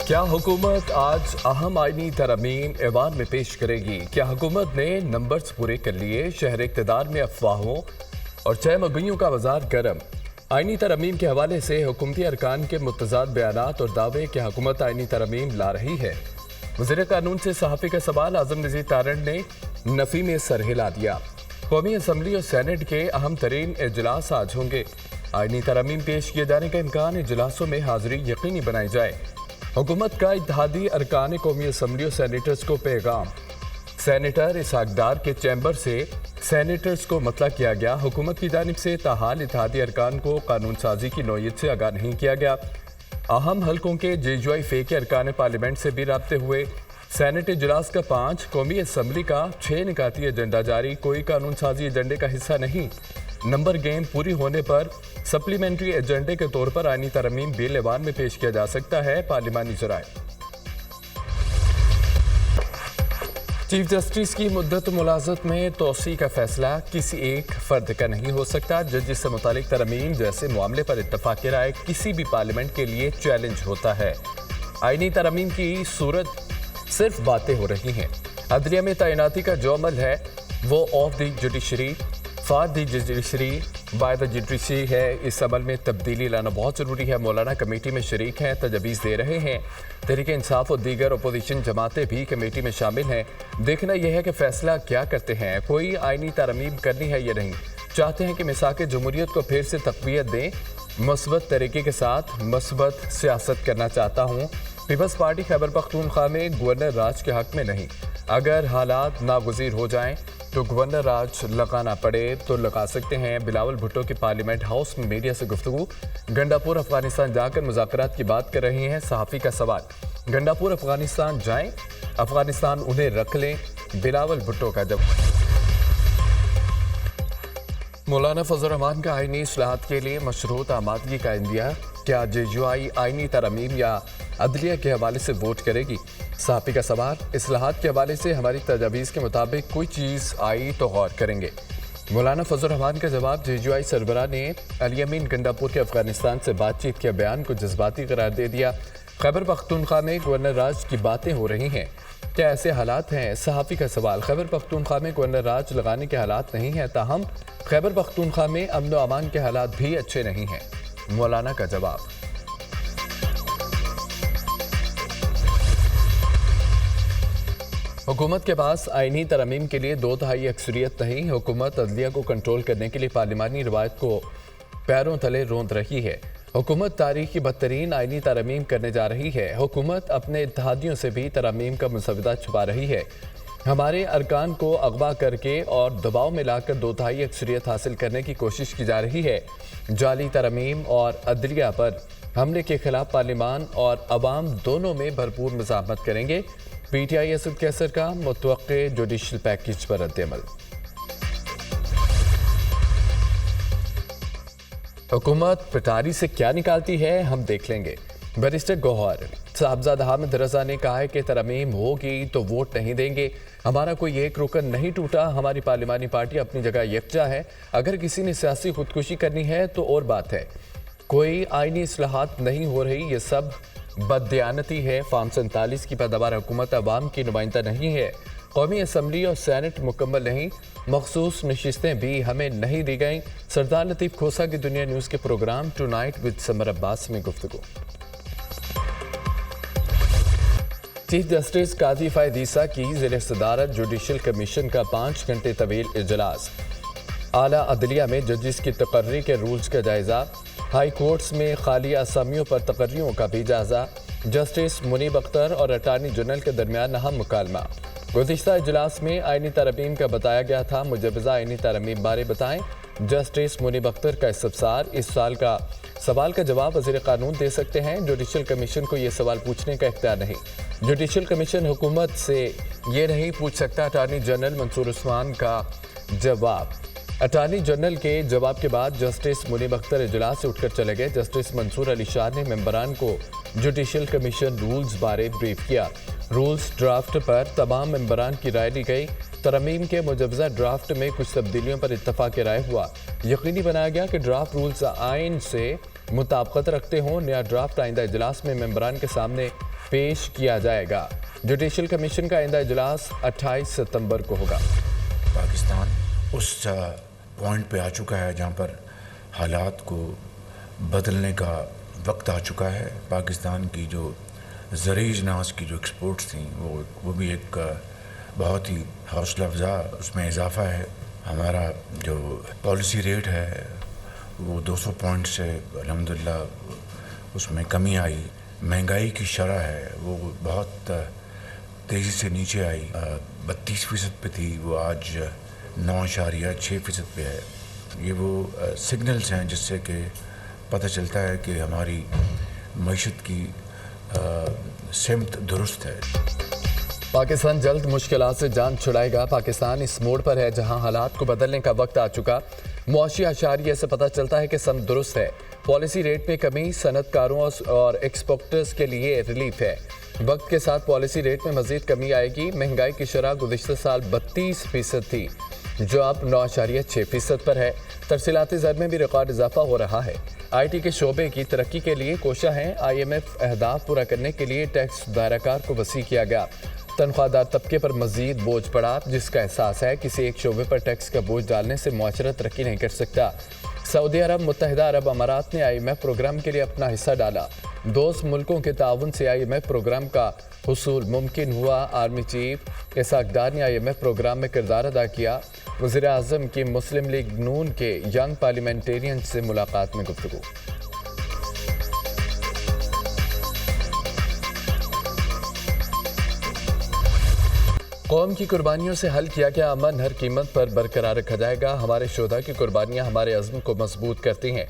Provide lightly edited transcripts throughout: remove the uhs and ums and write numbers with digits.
کیا حکومت آج اہم آئینی ترامیم ایوان میں پیش کرے گی؟ کیا حکومت نے نمبرز پورے کر لیے؟ شہر اقتدار میں افواہوں اور چھ مگویوں کا بازار گرم۔ آئینی ترامیم کے حوالے سے حکومتی ارکان کے متضاد بیانات اور دعوے کہ حکومت آئینی ترامیم لا رہی ہے۔ وزیر قانون سے صحافی کا سوال، اعظم نذیر تارڑ نے نفی میں سر ہلا دیا۔ قومی اسمبلی اور سینٹ کے اہم ترین اجلاس آج ہوں گے۔ آئینی ترامیم پیش کیے جانے کا امکان، اجلاسوں میں حاضری یقینی بنائی جائے۔ حکومت کا اتحادی ارکان قومی اسمبلی اور سینیٹرز کو پیغام۔ سینیٹر اسحاق ڈار کے چیمبر سے سینیٹرز کو مطلع کیا گیا۔ حکومت کی جانب سے تاحال اتحادی ارکان کو قانون سازی کی نوعیت سے آگاہ نہیں کیا گیا۔ اہم حلقوں کے JUI کے ارکان پارلیمنٹ سے بھی رابطے ہوئے۔ سینٹ اجلاس کا 5، قومی اسمبلی کا 6 نکاتی ایجنڈا جاری، کوئی قانون سازی ایجنڈے کا حصہ نہیں۔ نمبر گیم پوری ہونے پر سپلیمنٹری ایجنڈے کے طور پر آئینی ترامیم بل ایوان میں پیش کیا جا سکتا ہے۔ پارلیمانی ذرائع۔ چیف جسٹس کی مدت ملازمت میں توسیع کا فیصلہ کسی ایک فرد کا نہیں ہو سکتا۔ ججز سے متعلق ترامیم جیسے معاملے پر اتفاق رائے کسی بھی پارلیمنٹ کے لیے چیلنج ہوتا ہے۔ آئینی ترامیم کی صورت صرف باتیں ہو رہی ہیں۔ عدلیہ میں تعیناتی کا جو عمل ہے وہ of the judiciary for the judiciary by the judiciary ہے۔ اس عمل میں تبدیلی لانا بہت ضروری ہے۔ مولانا کمیٹی میں شریک ہیں، تجاویز دے رہے ہیں۔ تحریک انصاف اور دیگر اپوزیشن جماعتیں بھی کمیٹی میں شامل ہیں۔ دیکھنا یہ ہے کہ فیصلہ کیا کرتے ہیں، کوئی آئینی ترامیم کرنی ہے یا نہیں۔ چاہتے ہیں کہ میثاق جمہوریت کو پھر سے تقویت دیں۔ مثبت طریقے کے ساتھ مثبت سیاست کرنا چاہتا ہوں۔ پیپلز پارٹی خیبر پختونخوا میں گورنر راج کے حق میں نہیں۔ اگر حالات ناگزیر ہو جائیں تو گورنر راج لگانا پڑے تو لگا سکتے ہیں۔ بلاول بھٹو کی پارلیمنٹ ہاؤس میں میڈیا سے گفتگو۔ گنڈاپور افغانستان جا کر مذاکرات کی بات کر رہے ہیں۔ صحافی کا سوال، گنڈاپور افغانستان جائیں، افغانستان انہیں رکھ لیں؟ بلاول بھٹو کا جواب۔ مولانا فضل الرحمان کا آئینی اصلاحات کے لیے مشروط آمادگی کا اندیا۔ کیا JUI آئینی ترامیم یا عدلیہ کے حوالے سے ووٹ کرے گی؟ صحافی کا سوال، اصلاحات کے حوالے سے ہماری تجاویز کے مطابق کوئی چیز آئی تو غور کریں گے۔ مولانا فضل الرحمان کا جواب، JUI سربراہ نے الیمین گنڈاپور کے افغانستان سے بات چیت کے بیان کو جذباتی قرار دے دیا۔ خیبر پختونخوا میں گورنر راج کی باتیں ہو رہی ہیں، کیا ایسے حالات ہیں؟ صحافی کا سوال، خیبر پختونخوا میں گورنر راج لگانے کے حالات نہیں ہیں، تاہم خیبر پختونخوا میں امن و امان کے حالات بھی اچھے نہیں ہیں۔ مولانا کا جواب۔ حکومت کے پاس آئینی ترامیم کے لیے 2/3 اکثریت نہیں۔ حکومت عدلیہ کو کنٹرول کرنے کے لیے پارلیمانی روایت کو پیروں تلے روند رہی ہے۔ حکومت تاریخ کی بدترین آئینی ترامیم کرنے جا رہی ہے۔ حکومت اپنے اتحادیوں سے بھی ترامیم کا مسودہ چھپا رہی ہے۔ ہمارے ارکان کو اغوا کر کے اور دباؤ میں لا کر 2/3 اکثریت حاصل کرنے کی کوشش کی جا رہی ہے۔ جعلی ترامیم اور عدلیہ پر حملے کے خلاف پارلیمان اور عوام دونوں میں بھرپور مزاحمت کریں گے۔ PTI اسد کیسر کا متوقع جوڈیشل پیکیج پر رد عمل۔ حکومت پٹاری سے کیا نکالتی ہے، ہم دیکھ لیں گے۔ بیرسٹر گوہر صاحبزادہ حامد رضا نے کہا ہے کہ ترامیم ہوگی تو ووٹ نہیں دیں گے۔ ہمارا کوئی ایک رکن نہیں ٹوٹا، ہماری پارلیمانی پارٹی اپنی جگہ یکجا ہے۔ اگر کسی نے سیاسی خودکشی کرنی ہے تو اور بات ہے۔ کوئی آئینی اصلاحات نہیں ہو رہی، یہ سب بددیانتی ہے۔ فارم 47 کی پیداوار حکومت عوام کی نمائندہ نہیں ہے۔ قومی اسمبلی اور سینٹ مکمل نہیں، مخصوص نشستیں بھی ہمیں نہیں دی گئیں۔ سردار لطیف کھوسہ کی دنیا نیوز کے پروگرام ٹو نائٹ وتھ سمر عباس میں گفتگو۔ چیف جسٹس قاضی فائد عیسیٰ کی زیر صدارت جوڈیشل کمیشن کا 5 گھنٹے طویل اجلاس۔ اعلیٰ عدلیہ میں ججز کی تقرری کے رولز کا جائزہ۔ ہائی کورٹس میں خالی اسامیوں پر تقرریوں کا بھی جائزہ۔ جسٹس منیب اختر اور اٹارنی جنرل کے درمیان اہم مکالمہ۔ گزشتہ اجلاس میں آئینی ترامیم کا بتایا گیا تھا، مجوزہ آئینی ترامیم بارے بتائیں۔ جسٹس منیب اختر کا استفسار، اس سوال کا جواب وزیر قانون دے سکتے ہیں، جوڈیشل کمیشن کو یہ سوال پوچھنے کا اختیار نہیں۔ جوڈیشل کمیشن حکومت سے یہ نہیں پوچھ سکتا۔ اٹارنی جنرل منصور عثمان کا جواب۔ اٹارنی جنرل کے جواب کے بعد جسٹس منیب اختر اجلاس سے اٹھ کر چلے گئے۔ جسٹس منصور علی شاہ نے ممبران کو جوڈیشل کمیشن رولز بارے بریف کیا۔ رولز ڈرافٹ پر تمام ممبران کی رائے لی گئی۔ ترمیم کے مجوزہ ڈرافٹ میں کچھ تبدیلیوں پر اتفاق رائے ہوا۔ یقینی بنایا گیا کہ ڈرافٹ رولز آئین سے مطابقت رکھتے ہوں۔ نیا ڈرافٹ آئندہ اجلاس میں ممبران کے سامنے پیش کیا جائے گا۔ جوڈیشل کمیشن کا آئندہ اجلاس 28 ستمبر کو ہوگا۔ پاکستان اس پوائنٹ پہ آ چکا ہے جہاں پر حالات کو بدلنے کا وقت آ چکا ہے۔ پاکستان کی جو زرعی اجناس کی جو ایکسپورٹس تھیں وہ بھی ایک بہت ہی حوصلہ افزا اس میں اضافہ ہے۔ ہمارا جو پالیسی ریٹ ہے وہ 200 پوائنٹ سے الحمدللہ اس میں کمی آئی۔ مہنگائی کی شرح ہے وہ بہت تیزی سے نیچے آئی، 32% پہ تھی، وہ آج 9.6% پہ ہے۔ یہ وہ سگنلز ہیں جس سے کہ پتہ چلتا ہے کہ ہماری معیشت کی سمت درست ہے۔ پاکستان جلد مشکلات سے جان چھڑائے گا۔ پاکستان اس موڑ پر ہے جہاں حالات کو بدلنے کا وقت آ چکا۔ معاشی اشاریہ سے پتہ چلتا ہے کہ سمت درست ہے۔ پالیسی ریٹ میں کمی صنعت کاروں اور ایکسپورٹرز کے لیے ریلیف ہے۔ وقت کے ساتھ پالیسی ریٹ میں مزید کمی آئے گی۔ مہنگائی کی شرح گزشتہ سال 32% تھی جو اب 9.6% پر ہے۔ ترسیلاتی زر میں بھی ریکارڈ اضافہ ہو رہا ہے۔ آئی ٹی کے شعبے کی ترقی کے لیے کوشاں ہیں۔ IMF اہداف پورا کرنے کے لیے ٹیکس دائرہ کار کو وسیع کیا گیا۔ تنخواہ دار طبقے پر مزید بوجھ پڑا، جس کا احساس ہے کسی ایک شعبے پر ٹیکس کا بوجھ ڈالنے سے معاشرہ ترقی نہیں کر سکتا۔ سعودی عرب، متحدہ عرب امارات نے IMF پروگرام کے لیے اپنا حصہ ڈالا۔ دوست ملکوں کے تعاون سے IMF پروگرام کا حصول ممکن ہوا۔ آرمی چیف اسحاق ڈار نے IMF پروگرام میں کردار ادا کیا۔ وزیر اعظم کی مسلم لیگ نون کے ینگ پارلیمنٹیرین سے ملاقات میں گفتگو۔ قوم کی قربانیوں سے حل کیا گیا امن ہر قیمت پر برقرار رکھا جائے گا۔ ہمارے شہداء کی قربانیاں ہمارے عزم کو مضبوط کرتی ہیں۔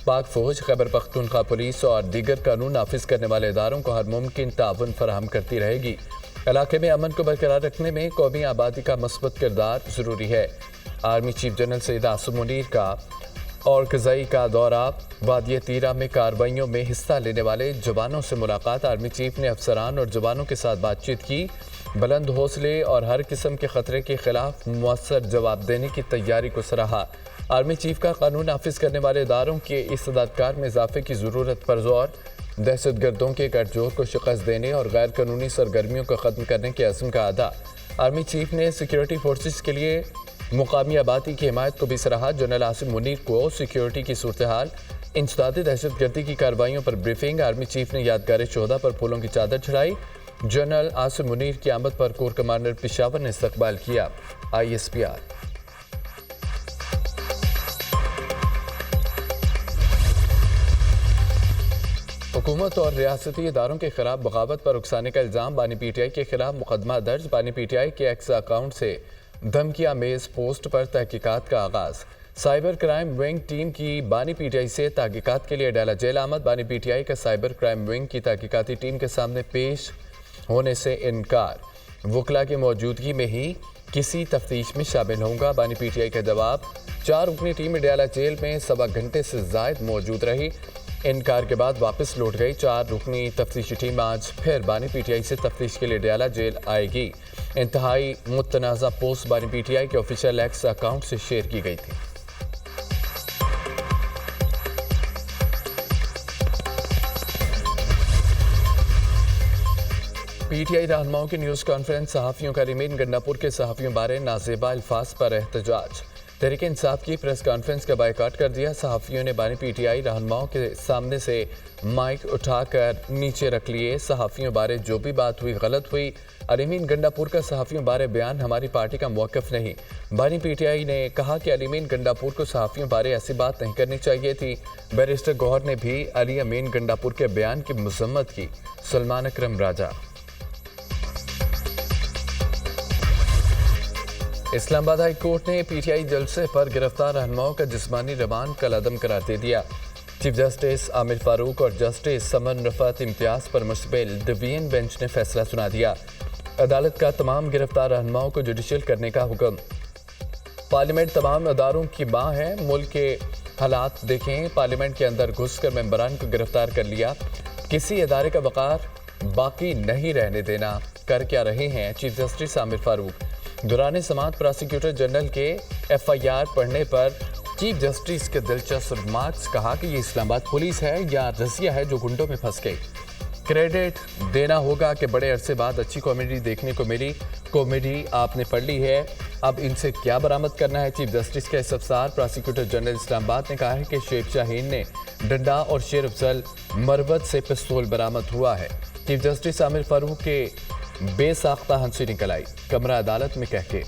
پاک فوج، خیبر پختونخوا پولیس اور دیگر قانون نافذ کرنے والے اداروں کو ہر ممکن تعاون فراہم کرتی رہے گی۔ علاقے میں امن کو برقرار رکھنے میں قومی آبادی کا مثبت کردار ضروری ہے۔ Army chief general Syed Asim Munir کا اور قضائی کا دورہ۔ وادی تیرہ میں کارروائیوں میں حصہ لینے والے جوانوں سے ملاقات۔ آرمی چیف نے افسران اور جوانوں کے ساتھ بات چیت کی۔ بلند حوصلے اور ہر قسم کے خطرے کے خلاف مؤثر جواب دینے کی تیاری کو سراہا۔ آرمی چیف کا قانون نافذ کرنے والے اداروں کے استعداد کار میں اضافے کی ضرورت پر زور۔ دہشت گردوں کے گٹھ جوڑ کو شکست دینے اور غیر قانونی سرگرمیوں کو ختم کرنے کے عزم کا اعادہ۔ آرمی چیف نے سیکیورٹی فورسز کے لیے مقامی آبادی کی حمایت کو بھی سراہا۔ جنرل عاصم منیر کو سیکیورٹی کی صورتحال، انسداد دہشت گردی کی کارروائیوں پر بریفنگ۔ آرمی چیف نے یادگار شہداء پر پھولوں کی چادر چڑھائی۔ جنرل عاصم منیر کی آمد پر کور کمانڈر پشاور نے استقبال کیا۔ ISPR۔ حکومت اور ریاستی اداروں کے خلاف بغاوت پر اکسانے کا الزام۔ بانی PTI کے خلاف مقدمہ درج۔ بانی PTI کے ایکس اکاؤنٹ سے دھمکیاں میز پوسٹ پر تحقیقات کا آغاز۔ سائبر کرائم ونگ ٹیم کی بانی PTI سے تحقیقات کے لیے ڈالا جیل آمد۔ بانی PTI کا سائبر کرائم ونگ کی تحقیقاتی ٹیم کے سامنے پیش ہونے سے انکار۔ وکلاء کی موجودگی میں ہی کسی تفتیش میں شامل ہوں گا۔ بانی PTI کا جواب۔ 4 رکنی ٹیم ڈیالہ جیل میں 1.25 گھنٹے سے زائد موجود رہی۔ انکار کے بعد واپس لوٹ گئی۔ 4 رکنی تفتیشی ٹیم آج پھر بانی PTI سے تفتیش کے لیے ڈیالہ جیل آئے گی۔ انتہائی متنازع پوسٹ بانی PTI کے آفیشیل ایکس اکاؤنٹ سے شیئر کی گئی تھی۔ PTI رہنماؤں کی نیوز کانفرنس۔ صحافیوں کا علیمین گنڈاپور کے صحافیوں بارے نازیبا الفاظ پر احتجاج۔ تحریک انصاف کی پریس کانفرنس کا بائیکاٹ کر دیا۔ صحافیوں نے بانی PTI رہنماؤں کے سامنے سے مائک اٹھا کر نیچے رکھ لیے۔ صحافیوں بارے جو بھی بات ہوئی غلط ہوئی۔ علیمین گنڈاپور کا صحافیوں بارے بیان ہماری پارٹی کا موقف نہیں۔ بانی PTI نے کہا کہ علیمین گنڈاپور کو صحافیوں بارے ایسی بات نہیں کرنی چاہیے تھی۔ بیرسٹر گوہر نے بھی علی امین گنڈاپور کے بیان کی مذمت کی۔ سلمان اکرم راجہ۔ اسلام آباد ہائی کورٹ نے PTI جلسے پر گرفتار رہنماؤں کا جسمانی ریمانڈ کالعدم قرار دے دیا۔ چیف جسٹس عامر فاروق اور جسٹس سمن رفعت امتیاز پر مشتمل ڈویژن بینچ نے فیصلہ سنا دیا۔ عدالت کا تمام گرفتار رہنماؤں کو جوڈیشل کرنے کا حکم۔ پارلیمنٹ تمام اداروں کی ماں ہے۔ ملک کے حالات دیکھیں۔ پارلیمنٹ کے اندر گھس کر ممبران کو گرفتار کر لیا۔ کسی ادارے کا وقار باقی نہیں رہنے دینا۔ کر کیا رہے ہیں چیف جسٹس عامر فاروق؟ دوران سماعت پراسیکیوٹر جنرل کے FIR پڑھنے پر چیف جسٹس کے دلچسپ ریمارکس۔ کہا کہ یہ اسلام آباد پولیس ہے یا رضیہ ہے جو گنڈوں میں پھنس گئی۔ کریڈٹ دینا ہوگا کہ بڑے عرصے بعد اچھی کامیڈی دیکھنے کو ملی. کامیڈی آپ نے پڑھ لی ہے, اب ان سے کیا برآمد کرنا ہے؟ چیف جسٹس کا استفسار. پراسیکیوٹر جنرل اسلام آباد نے کہا ہے کہ شیخ شاہین نے ڈنڈا اور شیر افضل مروت سے پستول برآمد ہوا ہے. چیف جسٹس عامر فاروق کے بے ساختہ ہنسی نکل آئی, کمرہ عدالت میں کہہ کے